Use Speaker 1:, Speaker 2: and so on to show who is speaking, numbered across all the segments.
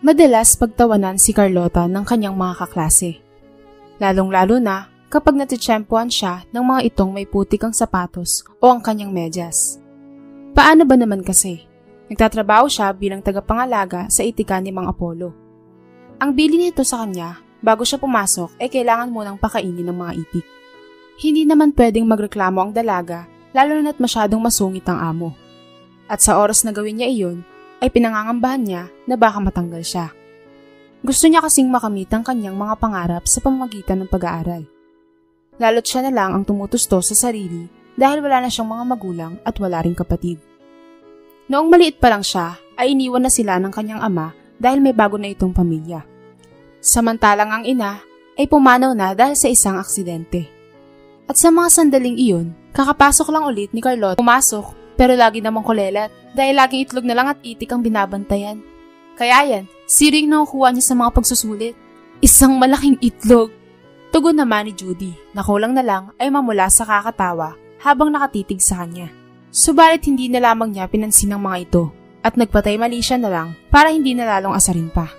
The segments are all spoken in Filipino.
Speaker 1: Madalas pagtawanan si Carlota ng kanyang mga kaklase. Lalong-lalo na kapag natitsyempohan siya ng mga itong may putik ang sapatos o ang kanyang medyas. Paano ba naman kasi? Nagtatrabaho siya bilang tagapangalaga sa itikan ni Mang Apollo. Ang bili nito sa kanya bago siya pumasok ay kailangan munang pakainin ng mga itik. Hindi naman pwedeng magreklamo ang dalaga lalo na't masyadong masungit ang amo. At sa oras na gawin niya iyon, ay pinangangambahan niya na baka matanggal siya. Gusto niya kasing makamit ang kanyang mga pangarap sa pamamagitan ng pag-aaral. Lalo't siya na lang ang tumutusto sa sarili dahil wala na siyang mga magulang at wala ring kapatid. Noong maliit pa lang siya, ay iniwan na sila ng kanyang ama dahil may bago na itong pamilya. Samantalang ang ina ay pumanaw na dahil sa isang aksidente. At sa mga sandaling iyon, kakapasok lang ulit ni Carlota. Pumasok pero lagi namang kulelat dahil laging itlog na lang at itik ang binabantayan. Kaya yan, siring nakukuha niya sa mga pagsusulit. Isang malaking itlog. Tugon naman ni Judy na kulang na lang ay mamula sa kakatawa habang nakatitig sa kanya. Subalit hindi na lamang niya pinansin ang mga ito at nagpatay mali siya na lang para hindi na lalong asarin pa.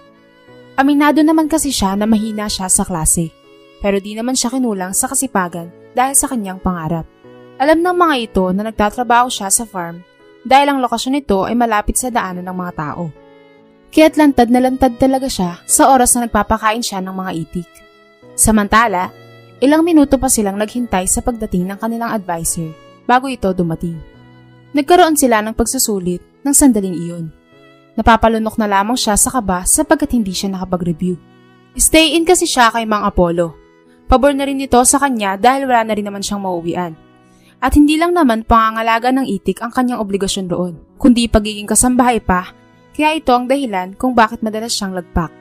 Speaker 1: Aminado naman kasi siya na mahina siya sa klase pero di naman siya kinulang sa kasipagan dahil sa kanyang pangarap. Alam ng mga ito na nagtatrabaho siya sa farm dahil ang lokasyon nito ay malapit sa daanan ng mga tao. Kaya't lantad na lantad talaga siya sa oras na nagpapakain siya ng mga itik. Samantala, ilang minuto pa silang naghintay sa pagdating ng kanilang advisor bago ito dumating. Nagkaroon sila ng pagsusulit ng sandaling iyon. Napapalunok na lamang siya sa kaba sapagkat hindi siya nakapag-review. Stay in kasi siya kay Mang Apollo. Pabor na rin ito sa kanya dahil wala na rin naman siyang mauwian. At hindi lang naman pangangalaga ng itik ang kanyang obligasyon roon, kundi pagiging kasambahay pa, kaya ito ang dahilan kung bakit madalas siyang lagpak.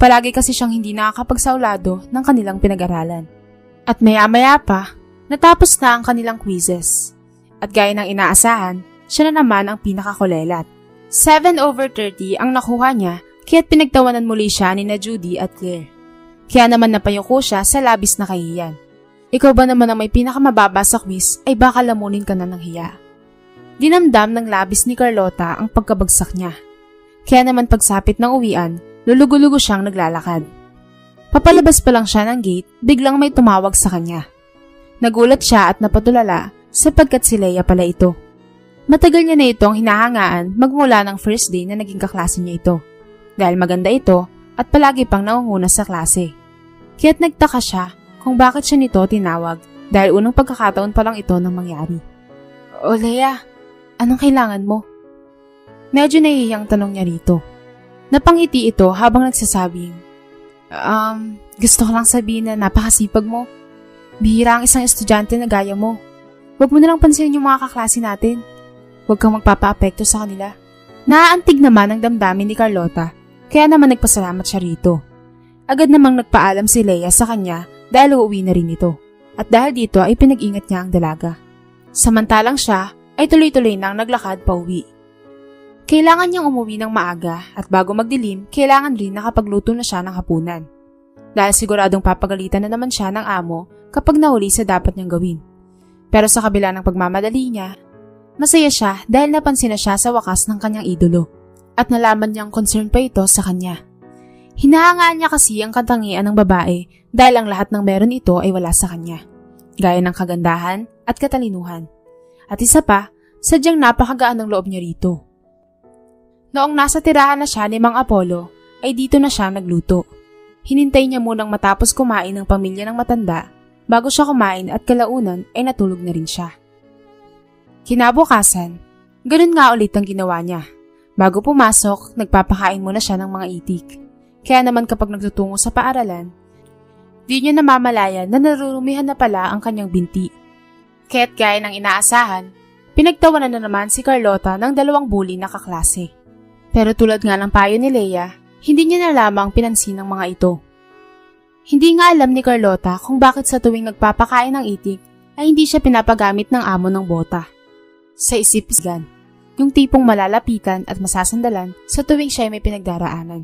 Speaker 1: Palagi kasi siyang hindi nakakapagsaulado ng kanilang pinag-aralan. At maya-maya pa, natapos na ang kanilang quizzes. At gaya ng inaasahan, siya na naman ang pinakakulelat. 7/30 ang nakuha niya, kaya't pinagtawanan muli siya ni na Judy at Claire. Kaya naman napayuko siya sa labis na kahiyan. Ikaw ba naman ang may pinakamababa sa quiz ay baka lamunin ka na ng hiya. Dinamdam ng labis ni Carlota ang pagkabagsak niya. Kaya naman pagsapit ng uwian, lulugo-lugo siyang naglalakad. Papalabas pa lang siya ng gate, biglang may tumawag sa kanya. Nagulat siya at napatulala sapagkat si Leia pala ito. Matagal niya na itong hinahangaan magmula ng first day na naging kaklase niya ito. Dahil maganda ito at palagi pang nangunguna sa klase. Kaya't nagtaka siya kung bakit siya nito tinawag dahil unang pagkakataon pa lang ito nang mangyari. O Leia, anong kailangan mo? Medyo nahihiyang tanong niya rito. Napangiti ito habang nagsasabing, gusto ko lang sabihin na napakasipag mo. Bihira ang isang estudyante na gaya mo. Huwag mo nalang pansinin yung mga kaklase natin. Huwag kang magpapa-apekto sa kanila. Naaantig naman ang damdamin ni Carlota, kaya naman nagpasalamat siya rito. Agad namang nagpaalam si Leia sa kanya dahil uuwi na rin ito. At dahil dito ay pinag-ingat niya ang dalaga. Samantalang siya ay tuloy-tuloy nang naglakad pa uwi. Kailangan niyang umuwi ng maaga at bago magdilim, kailangan rin nakapagluto na siya ng hapunan. Dahil siguradong papagalitan na naman siya ng amo kapag nahuli sa dapat niyang gawin. Pero sa kabila ng pagmamadali niya, masaya siya dahil napansin na siya sa wakas ng kanyang idolo at nalaman niyang concern pa ito sa kanya. Hinahangaan niya kasi ang katangian ng babae dahil ang lahat ng meron ito ay wala sa kanya, gaya ng kagandahan at katalinuhan. At isa pa, sadyang napakagaan ng loob niya rito. Noong nasa tirahan na siya ni Mang Apollo, ay dito na siya nagluto. Hinintay niya munang matapos kumain ng pamilya ng matanda bago siya kumain at kalaunan ay natulog na rin siya. Kinabukasan, ganun nga ulit ang ginawa niya. Bago pumasok, nagpapakain muna siya ng mga itik. Kaya naman kapag nagtutungo sa paaralan, di niya namamalayan na narurumihan na pala ang kanyang binti. Kaya't gaya ng inaasahan, pinagtawanan na naman si Carlota ng dalawang bully na kaklase. Pero tulad nga ng payo ni Leia, hindi niya na lamang pinansin ang mga ito. Hindi nga alam ni Carlota kung bakit sa tuwing nagpapakain ng itik ay hindi siya pinapagamit ng amo ng bota. Sa isip-isgan, yung tipong malalapitan at masasandalan sa tuwing siya ay may pinagdaraanan.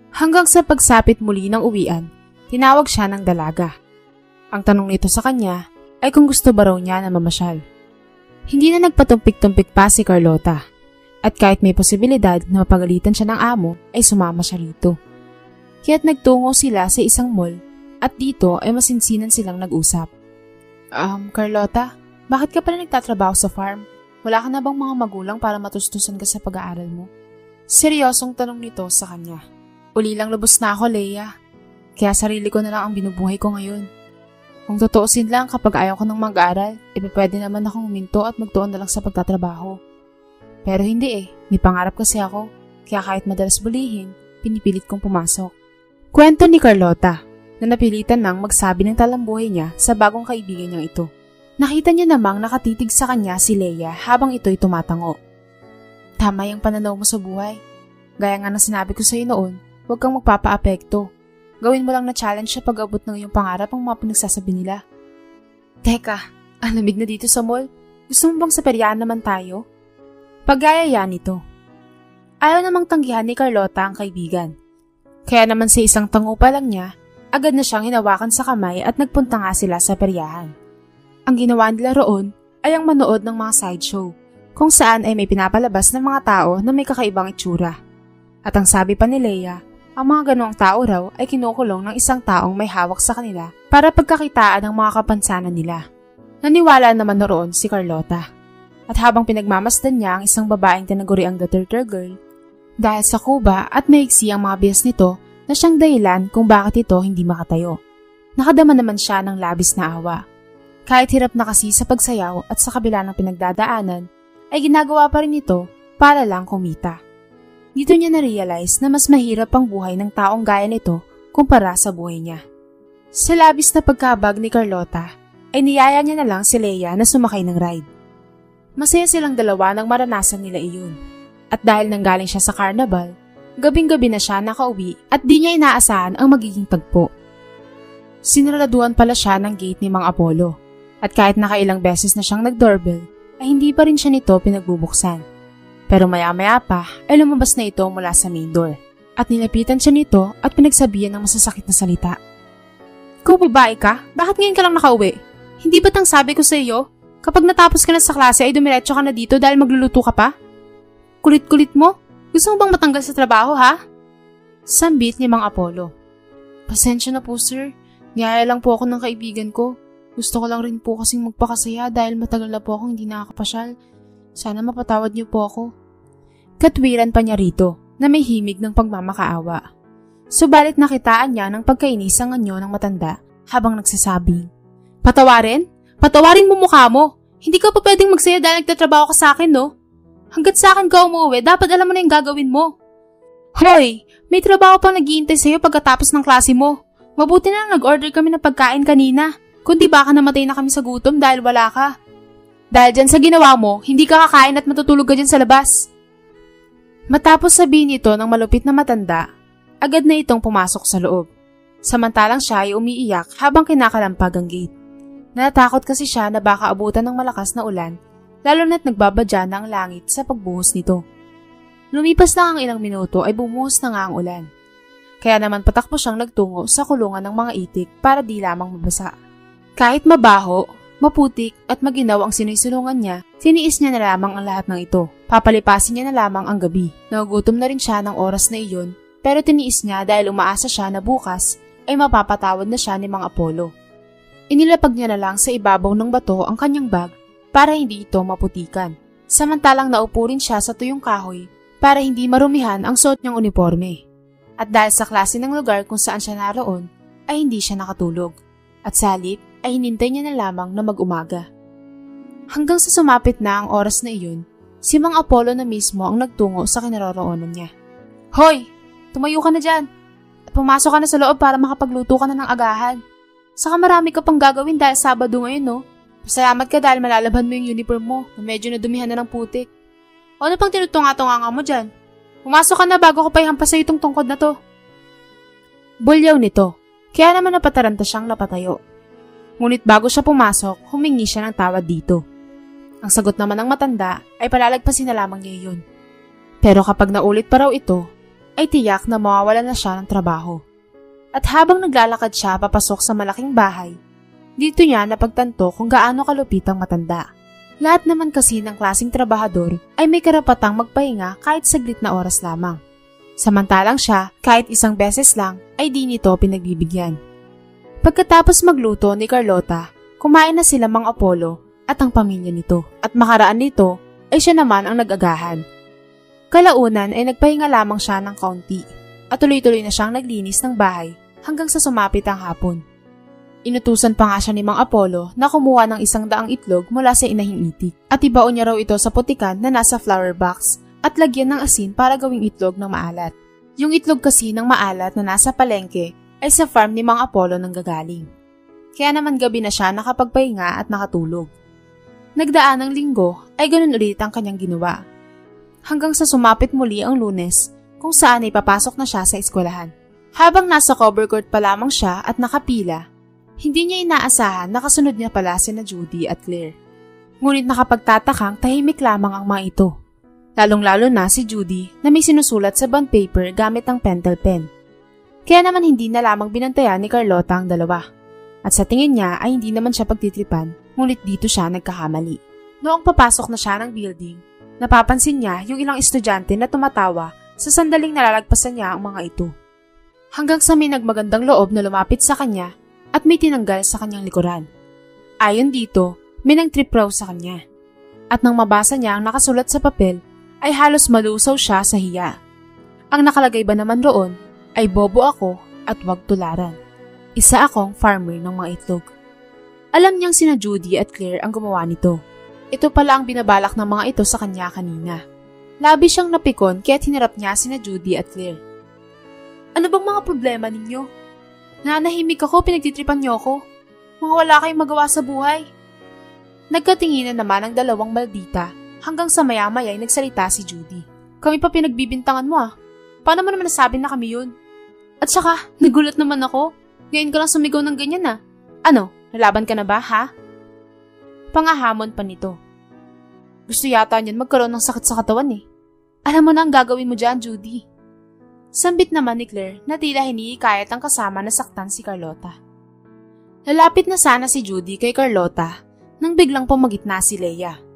Speaker 1: Hanggang sa pagsapit muli ng uwian, tinawag siya ng dalaga. Ang tanong nito sa kanya ay kung gusto ba raw niya na mamasyal. Hindi na nagpatumpik-tumpik pa si Carlota. At kahit may posibilidad na mapagalitan siya ng amo, ay sumama siya rito. Kaya't nagtungo sila sa isang mall at dito ay masinsinan silang nag-usap. Carlota, bakit ka pala nagtatrabaho sa farm? Wala ka na bang mga magulang para matustusan ka sa pag-aaral mo? Seryosong tanong nito sa kanya. Uli lang lubos na ako, Leia. Kaya sarili ko na lang ang binubuhay ko ngayon. Kung totoosin lang kapag ayaw ko ng mag-aaral, pwede naman akong huminto at magtuon na lang sa pagtatrabaho. Pero hindi may pangarap kasi ako, kaya kahit madalas bulihin, pinipilit kong pumasok. Kwento ni Carlota na napilitan nang magsabi ng talambuhay niya sa bagong kaibigan niyang ito. Nakita niya namang nakatitig sa kanya si Leia habang ito'y tumatango. Tama yung pananaw mo sa buhay. Gaya nga ng sinabi ko sa'yo noon, huwag kang magpapa-apekto. Gawin mo lang na challenge sa pag-abot ng iyong pangarap ang mga pinagsasabi nila. Teka, ang lamig na dito sa mall. Gusto mo bang sa peryahan naman tayo? Paggayaya nito. Ayaw namang tanggihan ni Carlota ang kaibigan. Kaya naman sa isang tango pa lang niya, agad na siyang hinawakan sa kamay at nagpunta nga sila sa peryahan. Ang ginawa nila roon ay ang manood ng mga sideshow, kung saan ay may pinapalabas ng mga tao na may kakaibang itsura. At ang sabi pa ni Leia, ang mga ganoong tao raw ay kinukulong ng isang taong may hawak sa kanila para pagkakitaan ng mga kapansanan nila. Naniwala naman roon si Carlota. At habang pinagmamasdan niya ang isang babaeng tinaguriang The Turtle Girl, dahil sa kuba at maigsi ang mga bihas nito na siyang dahilan kung bakit ito hindi makatayo. Nakadama naman siya ng labis na awa. Kahit hirap na kasi sa pagsayaw at sa kabila ng pinagdadaanan, ay ginagawa pa rin ito para lang kumita. Dito niya na-realize na mas mahirap ang buhay ng taong gaya nito kumpara sa buhay niya. Sa labis na pagkabag ni Carlota, ay niyaya niya na lang si Leia na sumakay ng ride. Masaya silang dalawa nang maranasan nila iyon. At dahil nanggaling siya sa carnival, gabing-gabi na siya nakauwi at di niya inaasahan ang magiging tagpo. Sinaraduhan pala siya ng gate ni Mang Apollo at kahit nakailang beses na siyang nag-doorbell ay hindi pa rin siya nito pinagbubuksan. Pero maya-maya pa ay lumabas na ito mula sa main door at nilapitan siya nito at pinagsabihan ng masasakit na salita. Ikaw babae ka? Bakit ngayon ka lang nakauwi? Hindi ba't ang sabi ko sa iyo? Kapag natapos ka na sa klase ay dumiretso ka na dito dahil magluluto ka pa? Kulit-kulit mo? Gusto mo bang matanggal sa trabaho, ha? Sambit ni Mang Apollo. Pasensya na po, sir. Niyaya lang po ako ng kaibigan ko. Gusto ko lang rin po kasing magpakasaya dahil matagal na po akong hindi nakakapasyal. Sana mapatawad niyo po ako. Katwiran pa niya rito na may himig ng pagmamakaawa. Subalit nakitaan niya ng pagkainis ang anyo ng matanda habang nagsasabing, Patawarin? Patawarin mo mukha mo. Hindi ka pa pwedeng magsaya dahil nagtatrabaho ka sa akin, no? Hanggat sa akin ka umuwi, dapat alam mo na yung gagawin mo. Hoy, may trabaho pang nag-iintay sa'yo pagkatapos ng klase mo. Mabuti na lang nag-order kami ng pagkain kanina. Kundi baka namatay na kami sa gutom dahil wala ka. Dahil dyan sa ginawa mo, hindi ka kakain at matutulog ka dyan sa labas. Matapos sabihin ito ng malupit na matanda, agad na itong pumasok sa loob. Samantalang siya ay umiiyak habang kinakalampag ang gate. Natakot kasi siya na baka abutan ng malakas na ulan, lalo na't nagbabadya na ang langit sa pagbuhos nito. Lumipas na ang ilang minuto ay bumuhos na nga ang ulan. Kaya naman patakbo siyang nagtungo sa kulungan ng mga itik para di lamang mabasa. Kahit mabaho, maputik at maginaw ang sinisulungan niya, tiniis niya na lamang ang lahat ng ito. Papalipasin niya na lamang ang gabi. Nagugutom na rin siya ng oras na iyon, pero tiniis niya dahil umaasa siya na bukas ay mapapatawad na siya ni Mang Apollo. Inilapag niya na lang sa ibabaw ng bato ang kanyang bag para hindi ito maputikan. Samantalang naupo rin siya sa tuyong kahoy para hindi marumihan ang suot niyang uniforme. At dahil sa klase ng lugar kung saan siya naroon, ay hindi siya nakatulog. At sa halip ay hinintay niya na lamang na mag-umaga. Hanggang sa sumapit na ang oras na iyon, si Mang Apollo na mismo ang nagtungo sa kinaroroonan niya. Hoy! Tumayo ka na dyan! At pumasok ka na sa loob para makapagluto ka na ng agahan. Saka marami ka pang gagawin dahil Sabado ngayon, no? Pasalamat ka dahil malalabhan mo yung uniform mo na medyo nadumihan na ng putik. O ano pang tinutunga-tunga mo dyan? Pumasok ka na bago ko pa ihampas sa itong tungkod na to. Bulyaw nito, kaya naman napataranta siyang napatayo. Ngunit bago siya pumasok, humingi siya ng tawad dito. Ang sagot naman ng matanda ay palalagpasin na lamang niya yun. Pero kapag naulit pa raw ito, ay tiyak na mawawala na siya ng trabaho. At habang naglalakad siya papasok sa malaking bahay, dito niya napagtanto kung gaano kalupit ang matanda. Lahat naman kasi ng klaseng trabahador ay may karapatang magpahinga kahit saglit na oras lamang. Samantalang siya, kahit isang beses lang, ay di nito pinagbibigyan. Pagkatapos magluto ni Carlota, kumain na sila Mang Apollo at ang pamilya nito. At makaraan nito ay siya naman ang nag-agahan. Kalaunan ay nagpahinga lamang siya ng kaunti at tuloy-tuloy na siyang naglinis ng bahay hanggang sa sumapit ang hapon. Inutusan pa nga siya ni Mang Apollo na kumuha ng 100 itlog mula sa inahing itik at ibaon niya raw ito sa putikan na nasa flower box at lagyan ng asin para gawing itlog ng maalat. Yung itlog kasi ng maalat na nasa palengke ay sa farm ni Mang Apollo nang gagaling. Kaya naman gabi na siya nakapagpahinga at nakatulog. Nagdaan ng linggo ay ganun ulit ang kanyang ginawa. Hanggang sa sumapit muli ang Lunes kung saan ay papasok na siya sa eskwelahan. Habang nasa cover court pa lamang siya at nakapila, hindi niya inaasahan na kasunod niya pala sina Judy at Claire. Ngunit nakapagtatakang tahimik lamang ang mga ito. Lalong-lalo na si Judy na may sinusulat sa bond paper gamit ang pentel pen. Kaya naman hindi na lamang binantayan ni Carlota ang dalawa. At sa tingin niya ay hindi naman siya pagtitripan, ngunit dito siya nagkakamali. Noong papasok na siya ng building, napapansin niya yung ilang estudyante na tumatawa sa sandaling nalalagpasan niya ang mga ito. Hanggang sa may nagmagandang loob na lumapit sa kanya at may tinanggal sa kanyang likuran. Ayon dito, may nang-trip raw sa kanya. At nang mabasa niya ang nakasulat sa papel, ay halos malusaw siya sa hiya. Ang nakalagay ba naman roon ay bobo ako at wag tularan. Isa akong farmer ng mga itlog. Alam niyang sina Judy at Claire ang gumawa nito. Ito pala ang binabalak ng mga ito sa kanya kanina. Labi siyang napikon kaya't hinarap niya sina Judy at Claire. Ano bang mga problema ninyo? Nanahimik ako, pinagtitripan niyo ako. Mga wala kayong magawa sa buhay. Nagkatinginan naman ang dalawang maldita hanggang sa maya-maya ay nagsalita si Judy. Kami pa pinagbibintangan mo ah. Paano mo naman nasabi na kami yun? At saka, nagulat naman ako. Ngayon ka lang sumigaw ng ganyan ah. Ano, nalaban ka na ba ha? Pangahamon pa nito. Gusto yata niyan magkaroon ng sakit sa katawan eh. Alam mo na ang gagawin mo dyan, Judy. Sambit naman ni Claire na tila hinihikayat ang kasama na saktan si Carlota. Lalapit na sana si Judy kay Carlota nang biglang pumagitna si Leia.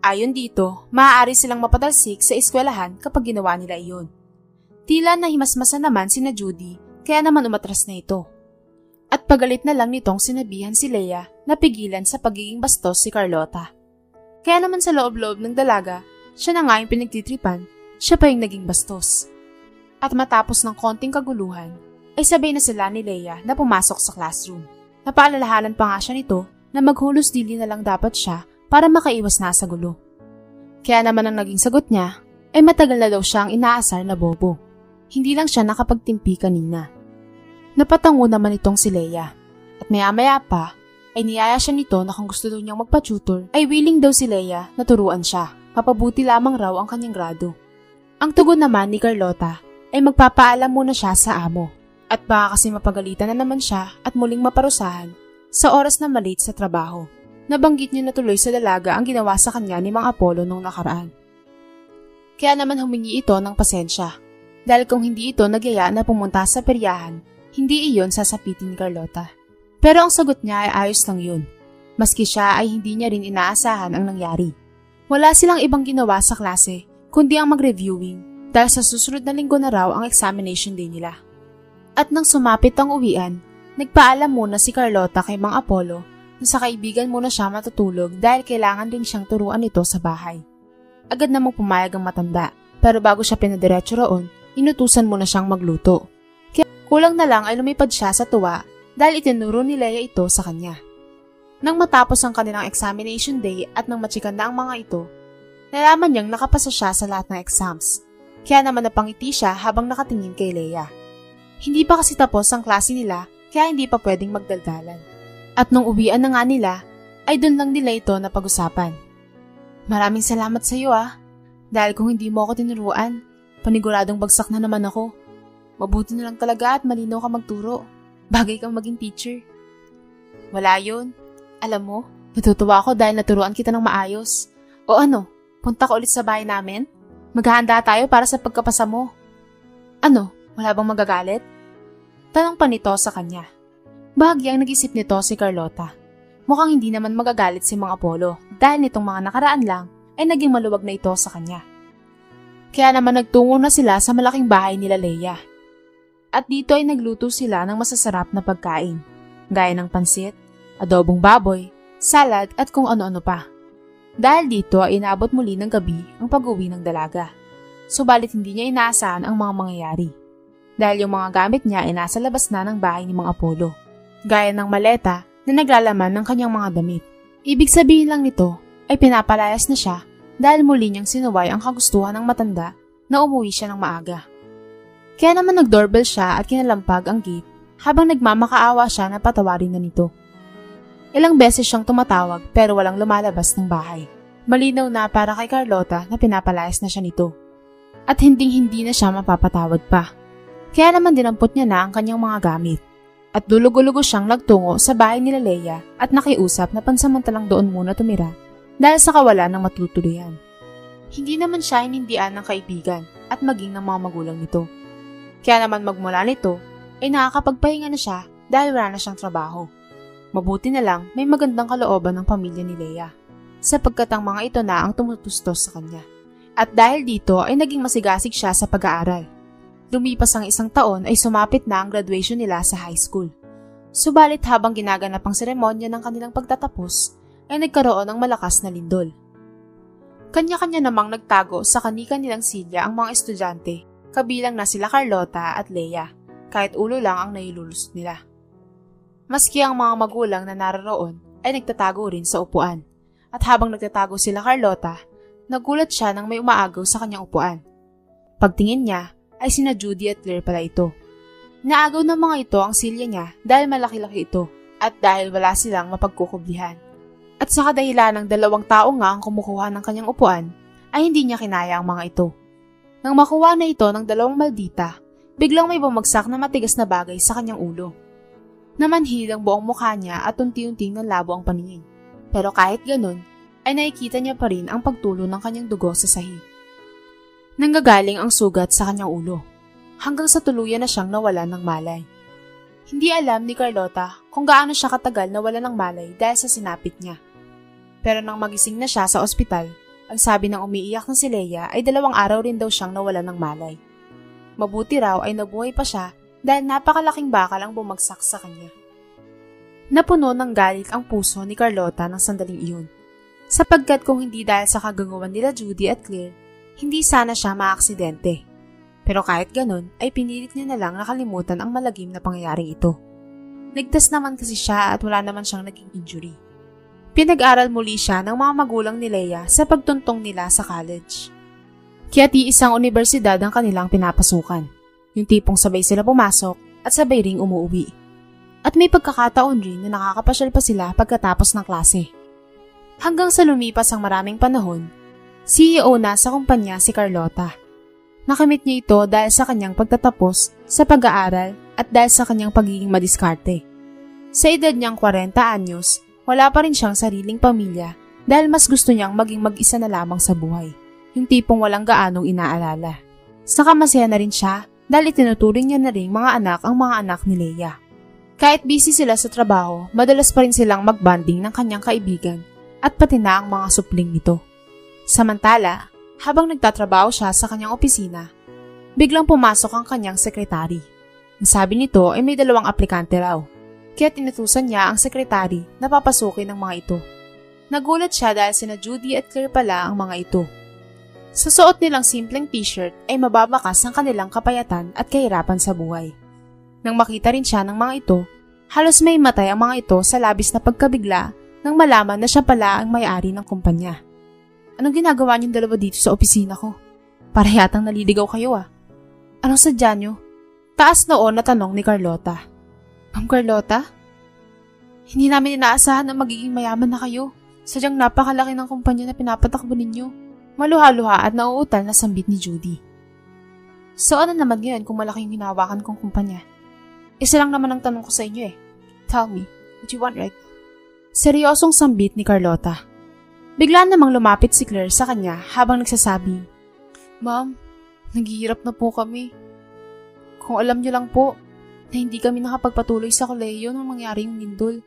Speaker 1: Ayon dito, maaari silang mapatalsik sa eskwelahan kapag ginawa nila iyon. Tila nahimasmasa naman sina Judy kaya naman umatras na ito. At pagalit na lang nitong sinabihan si Leia na pigilan sa pagiging bastos si Carlota. Kaya naman sa loob-loob ng dalaga, siya na nga yung pinagtitripan, siya pa yung naging bastos. At matapos ng konting kaguluhan, ay sabay na sila ni Leia na pumasok sa classroom. Napaalalahanan pa nga siya nito na maghulos dili na lang dapat siya para makaiwas na sa gulo. Kaya naman ang naging sagot niya ay matagal na daw siyang inaasar na bobo. Hindi lang siya nakapagtimpi kanina. Napatango naman itong si Leia at maya-maya pa ay niyaya siya nito na kung gusto daw niyang magpa-tutor ay willing daw si Leia na turuan siya. Papabuti lamang raw ang kanyang grado. Ang tugon naman ni Carlota ay magpapaalam muna siya sa amo at baka kasi mapagalitan na naman siya at muling maparusahan sa oras na malate sa trabaho. Nabanggit niya na tuloy sa dalaga ang ginawa sa kanya ni Mang Apollo nung nakaraan. Kaya naman humingi ito ng pasensya dahil kung hindi ito nagyaya na pumunta sa peryahan, hindi iyon sasapitin ni Carlota. Pero ang sagot niya ay ayos lang yun, maski siya ay hindi niya rin inaasahan ang nangyari. Wala silang ibang ginawa sa klase kundi ang mag-reviewing dahil sa susunod na linggo na raw ang examination day nila. At nang sumapit ang uwian, nagpaalam muna si Carlota kay Mang Apollo na sa kaibigan muna siya matutulog dahil kailangan din siyang turuan ito sa bahay. Agad namang pumayag ang matanda, pero bago siya pinadiretso roon, inutusan muna siyang magluto. Kaya kulang na lang ay lumipad siya sa tuwa dahil itinuro ni Leia ito sa kanya. Nang matapos ang kanilang examination day at nang matsikan na ang mga ito, nalaman niyang nakapasa siya sa lahat ng exams. Kaya naman napangiti siya habang nakatingin kay Leia. Hindi pa kasi tapos ang klase nila kaya hindi pa pwedeng magdaldalan. At nung uwian na nga nila, ay doon lang nila ito na pag-usapan. Maraming salamat sa iyo dahil kung hindi mo ako tinuruan, paniguradong bagsak na naman ako. Mabuti na lang talaga at malinaw ka magturo. Bagay kang maging teacher. Wala yun. Alam mo, natutuwa ako dahil naturuan kita ng maayos. O ano, punta ka ulit sa bahay namin? Maghahanda tayo para sa pagkapasa mo. Ano, wala bang magagalit? Tanong pa nito sa kanya. Bahagyang nag-isip nito si Carlota. Mukhang hindi naman magagalit si Mang Apollo dahil nitong mga nakaraan lang ay naging maluwag na ito sa kanya. Kaya naman nagtungo na sila sa malaking bahay nila Leia. At dito ay nagluto sila ng masasarap na pagkain, gaya ng pansit, adobong baboy, salad at kung ano-ano pa. Dahil dito ay inabot muli ng gabi ang pag-uwi ng dalaga. Subalit hindi niya inaasahan ang mga mangyayari. Dahil yung mga gamit niya ay nasa labas na ng bahay ni Mang Apollo, gaya ng maleta na naglalaman ng kanyang mga damit. Ibig sabihin lang nito ay pinapalayas na siya dahil muli niyang sinuway ang kagustuhan ng matanda na umuwi siya ng maaga. Kaya naman nag-doorbell siya at kinalampag ang gate habang nagmamakaawa siya na patawarin na nito. Ilang beses siyang tumatawag pero walang lumalabas ng bahay. Malinaw na para kay Carlota na pinapalayas na siya nito. At hinding-hindi na siya mapapatawad pa. Kaya naman dinampot niya na ang kanyang mga gamit. At dulugo-lugo siyang nagtungo sa bahay nila Leia at nakiusap na pansamantalang doon muna tumira dahil sa kawalan ng matutuluyan. Hindi naman siya hinindian ng kaibigan at maging ng mga magulang nito. Kaya naman magmula nito ay nakakapagpahinga na siya dahil wala na siyang trabaho. Mabuti na lang may magandang kalooban ng pamilya ni Leia sapagkat ang mga ito na ang tumutustos sa kanya. At dahil dito ay naging masigasig siya sa pag-aaral. Lumipas ang isang taon ay sumapit na ang graduation nila sa high school. Subalit habang ginaganap ang seremonya ng kanilang pagtatapos, ay nagkaroon ng malakas na lindol. Kanya-kanya namang nagtago sa kani-kanilang silya ang mga estudyante, kabilang na sila Carlota at Leia, kahit ulo lang ang nailulusot nila. Maski ang mga magulang na naroroon ay nagtatago rin sa upuan, at habang nagtatago sila Carlota, nagulat siya nang may umaagaw sa kanyang upuan. Pagtingin niya, ay sina Judy at Claire pala ito. Naagaw ng mga ito ang silya niya dahil malaki-laki ito at dahil wala silang mapagkukublihan. At sa kadahilan ng 2 tao nga ang kumukuha ng kanyang upuan, ay hindi niya kinaya ang mga ito. Nang makuha na ito ng 2 maldita, biglang may bumagsak na matigas na bagay sa kanyang ulo. Namanhid ang buong mukha niya at unti-unting nanlabo ang paningin. Pero kahit ganun, ay nakikita niya pa rin ang pagtulo ng kanyang dugo sa sahig. Nanggagaling ang sugat sa kanyang ulo, hanggang sa tuluyan na siyang nawalan ng malay. Hindi alam ni Carlota kung gaano siya katagal nawalan ng malay dahil sa sinapit niya. Pero nang magising na siya sa ospital, ang sabi ng umiiyak na si Leia ay 2 araw rin daw siyang nawalan ng malay. Mabuti raw ay nabuhay pa siya dahil napakalaking bakal ang bumagsak sa kanya. Napuno ng galit ang puso ni Carlota ng sandaling iyon, sapagkat kung hindi dahil sa kagagawan nila Judy at Claire, hindi sana siya maaksidente. Pero kahit ganun, ay pinilit niya na lang nakalimutan ang malagim na pangyayaring ito. Ligtas naman kasi siya at wala naman siyang naging injury. Pinag-aral muli siya ng mga magulang ni Leia sa pagtuntong nila sa college. Kaya't isang universidad ang kanilang pinapasukan. Yung tipong sabay sila pumasok at sabay ring umuwi. At may pagkakataon rin na nakakapasyal pa sila pagkatapos ng klase. Hanggang sa lumipas ang maraming panahon, CEO na sa kumpanya si Carlota. Nakamit niya ito dahil sa kanyang pagtatapos sa pag-aaral at dahil sa kanyang pagiging madiskarte. Sa edad niyang 40 anyos, wala pa rin siyang sariling pamilya dahil mas gusto niyang maging mag-isa na lamang sa buhay. Yung tipong walang gaanong inaalala. Saka masaya na rin siya dahil itinuturing niya na rin mga anak ang mga anak ni Leia. Kahit busy sila sa trabaho, madalas pa rin silang magbanding ng kanyang kaibigan at pati na ang mga supling nito. Samantala, habang nagtatrabaho siya sa kanyang opisina, biglang pumasok ang kanyang sekretary. Ang sabi nito ay may 2 aplikante raw, kaya tinutusan niya ang sekretary na papasukin ng mga ito. Nagulat siya dahil sina Judy at Claire pala ang mga ito. Sa suot nilang simpleng t-shirt ay mababakas ang kanilang kapayatan at kahirapan sa buhay. Nang makita rin siya ng mga ito, halos may matay ang mga ito sa labis na pagkabigla nang malaman na siya pala ang may-ari ng kumpanya. Anong ginagawa niyong 2 dito sa opisina ko? Para yatang naliligaw kayo ah. Anong sadya niyo? Taas noon na tanong ni Carlota. Ma'am Carlota? Hindi namin inaasahan na magiging mayaman na kayo. Sadyang napakalaki ng kumpanya na pinapatakbo ninyo. Maluha-luha at nauutal na sambit ni Judy. So ano naman ngayon kung malaki yung hinahawakan kong kumpanya? Isa lang naman ang tanong ko sa inyo eh. Tell me, what you want right? Seryosong sambit ni Carlota. Bigla namang lumapit si Claire sa kanya habang nagsasabi, Ma'am, naghihirap na po kami. Kung alam niyo lang po na hindi kami nakapagpatuloy sa kolehiyo nung nangyari yung lindol.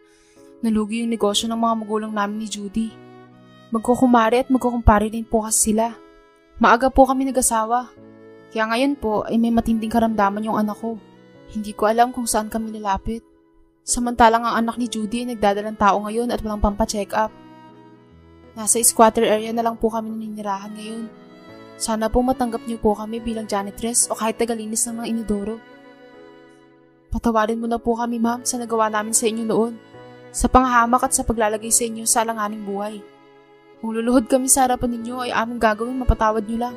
Speaker 1: Nalugi yung negosyo ng mga magulang namin ni Judy. Magkukumari at magkukumpare din po kasi sila. Maaga po kami nag-asawa. Kaya ngayon po ay may matinding karamdaman yung anak ko. Hindi ko alam kung saan kami lalapit. Samantalang ang anak ni Judy ay nagdadalang tao ngayon at walang pampa-check up. Nasa squatter area na lang po kami naninirahan ngayon. Sana po matanggap niyo po kami bilang janitress o kahit tagalinis ng mga inodoro. Patawarin mo na po kami, ma'am, sa nagawa namin sa inyo noon. Sa panghahamak at sa paglalagay sa inyo sa alanganing buhay. Kung luluhod kami sa harapan ninyo ay aming gagawin, mapatawad niyo lang.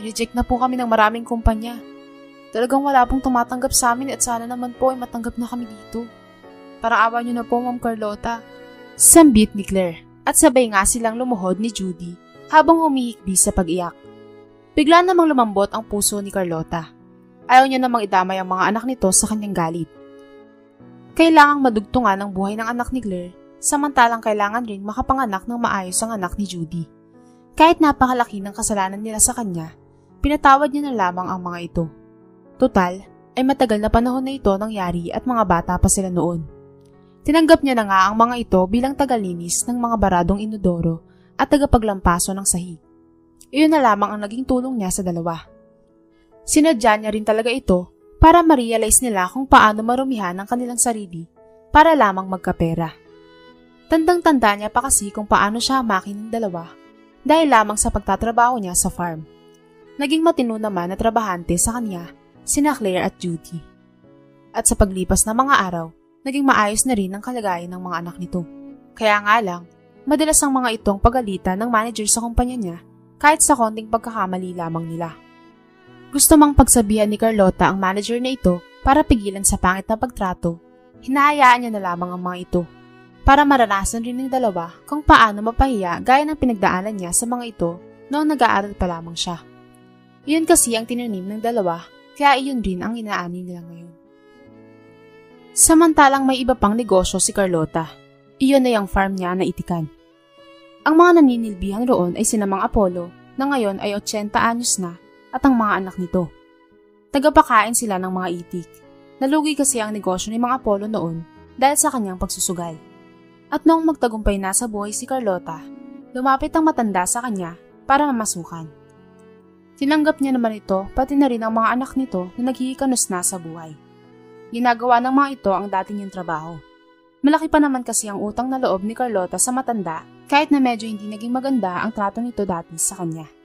Speaker 1: I-reject na po kami ng maraming kumpanya. Talagang wala pong tumatanggap sa amin at sana naman po ay matanggap na kami dito. Para awa niyo na po, Ma'am Carlota. Sambit ni Claire at sabay nga silang lumuhod ni Judy habang humihikbi sa pag-iyak. Bigla namang lumambot ang puso ni Carlota. Ayaw niya namang idamay ang mga anak nito sa kanyang galit. Kailangang madugtungan ang buhay ng anak ni Claire, samantalang kailangan rin makapanganak ng maayos ang anak ni Judy. Kahit napakalaki ng kasalanan nila sa kanya, pinatawad niya na lamang ang mga ito. Total, ay matagal na panahon na ito nangyari at mga bata pa sila noon. Tinanggap niya na nga ang mga ito bilang tagalinis ng mga baradong inodoro at tagapaglampaso ng sahig. Iyon na lamang ang naging tulong niya sa dalawa. Sinadya niya rin talaga ito para ma-realize nila kung paano marumihan ang kanilang sarili para lamang magkapera. Tandang-tanda niya pa kasi kung paano siya makin ng dalawa dahil lamang sa pagtatrabaho niya sa farm. Naging matino naman na trabahante sa kanya sina Claire at Judy. At sa paglipas ng mga araw, naging maayos na rin ang kalagayan ng mga anak nito. Kaya nga lang, madalas ang mga itong pagalitan ng manager sa kumpanya niya kahit sa konting pagkakamali lamang nila. Gusto mang pagsabihan ni Carlota ang manager na ito para pigilan sa pangit na pagtrato, hinahayaan niya na lamang ang mga ito para maranasan rin ng dalawa kung paano mapahiya gaya ng pinagdaanan niya sa mga ito noong nag-aaral pa lamang siya. Iyon kasi ang tinanim ng dalawa, kaya iyon rin ang inaani nila ngayon. Samantalang may iba pang negosyo si Carlota, iyon ay ang farm niya na itikan. Ang mga naninilbihan roon ay sina Mang Apollo na ngayon ay 80 anyos na at ang mga anak nito. Tagapakain sila ng mga itik. Nalugi kasi ang negosyo ni Mang Apollo noon dahil sa kanyang pagsusugal. At noong magtagumpay na sa buhay si Carlota, lumapit ang matanda sa kanya para mamasukan. Tinanggap niya naman ito pati na rin ang mga anak nito na naghihikanos na sa buhay. Ginagawa ng mga ito ang dati niyang trabaho. Malaki pa naman kasi ang utang na loob ni Carlota sa matanda kahit na medyo hindi naging maganda ang trato nito dati sa kanya.